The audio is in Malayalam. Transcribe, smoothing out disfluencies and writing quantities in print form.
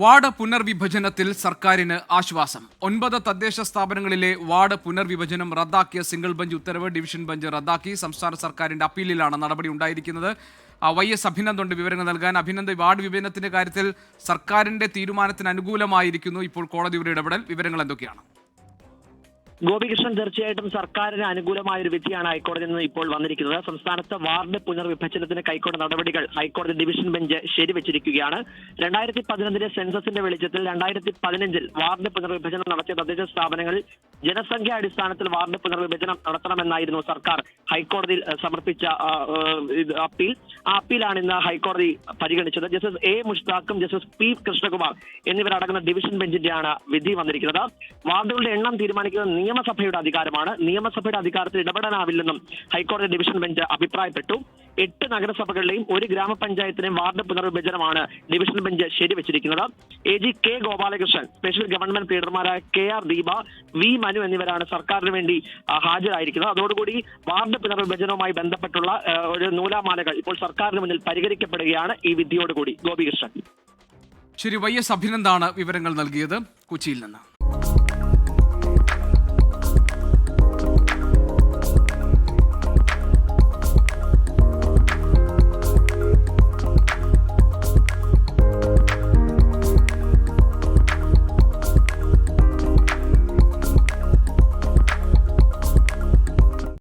വാർഡ് പുനർവിഭജനത്തിൽ സർക്കാരിന് ആശ്വാസം. 9 തദ്ദേശ സ്ഥാപനങ്ങളിലെ വാർഡ് പുനർവിഭജനം റദ്ദാക്കിയ സിംഗിൾ ബെഞ്ച് ഉത്തരവ് ഡിവിഷൻ ബെഞ്ച് റദ്ദാക്കി. സംസ്ഥാന സർക്കാരിന്റെ അപ്പീലിലാണ് നടപടി ഉണ്ടായിരിക്കുന്നത്. YS അഭിനന്ദുണ്ട് വിവരങ്ങൾ നൽകാൻ. അഭിനന്ദ്, വാർഡ് വിഭജനത്തിന്റെ കാര്യത്തിൽ സർക്കാരിന്റെ തീരുമാനത്തിന് അനുകൂലമായിരിക്കുന്നു ഇപ്പോൾ കോടതിയുടെ ഇടപെടൽ. വിവരങ്ങൾ എന്തൊക്കെയാണ്? ഗോപികൃഷ്ണൻ, തീർച്ചയായിട്ടും സർക്കാരിന് അനുകൂലമായ ഒരു വിധിയാണ് ഹൈക്കോടതിയിൽ നിന്ന് ഇപ്പോൾ വന്നിരിക്കുന്നത്. സംസ്ഥാനത്ത് വാർഡ് പുനർവിഭജനത്തിന് കൈക്കൊണ്ട നടപടികൾ ഹൈക്കോടതി ഡിവിഷൻ ബെഞ്ച് ശരിവെച്ചിരിക്കുകയാണ്. 2011 സെൻസസിന്റെ വെളിച്ചത്തിൽ 2015 വാർഡ് പുനർവിഭജനം നടത്തിയ തദ്ദേശ സ്ഥാപനങ്ങളിൽ ജനസംഖ്യാ അടിസ്ഥാനത്തിൽ വാർഡ് പുനർവിഭജനം നടത്തണമെന്നായിരുന്നു സർക്കാർ ഹൈക്കോടതിയിൽ സമർപ്പിച്ച അപ്പീൽ. ആ അപ്പീലാണ് ഇന്ന് ഹൈക്കോടതി പരിഗണിച്ചത്. ജസ്റ്റിസ് A മുഷ്താഖും ജസ്റ്റിസ് P കൃഷ്ണകുമാർ എന്നിവരടങ്ങുന്ന ഡിവിഷൻ ബെഞ്ചിന്റെയാണ് വിധി വന്നിരിക്കുന്നത്. വാർഡുകളുടെ എണ്ണം തീരുമാനിക്കുന്നത് നിയമസഭയുടെ അധികാരമാണ്. നിയമസഭയുടെ അധികാരത്തിൽ ഇടപെടാനാവില്ലെന്നും ഹൈക്കോടതി ഡിവിഷൻ ബെഞ്ച് അഭിപ്രായപ്പെട്ടു. 8 നഗരസഭകളിലെയും 1 ഗ്രാമപഞ്ചായത്തിലെയും വാർഡ് പുനർവിഭജനമാണ് ഡിവിഷൻ ബെഞ്ച് ശരിവെച്ചിരിക്കുന്നത്. AG K Gopalakrishnan, special government പ്ലീഡർമാരായ KR ദീപ, V മനു എന്നിവരാണ് സർക്കാരിന് വേണ്ടി ഹാജരായിരിക്കുന്നത്. അതോടുകൂടി വാർഡ് പുനർവിഭജനവുമായി ബന്ധപ്പെട്ടുള്ള ഒരു നൂലാമാലകൾ ഇപ്പോൾ സർക്കാരിന് മുന്നിൽ പരിഹരിക്കപ്പെടുകയാണ് ഈ വിധിയോടുകൂടി. ഗോപികൃഷ്ണൻ. ശരി, YS അഭിനന്ദാണ് വിവരങ്ങൾ നൽകിയത് കൊച്ചിയിൽ നിന്ന്.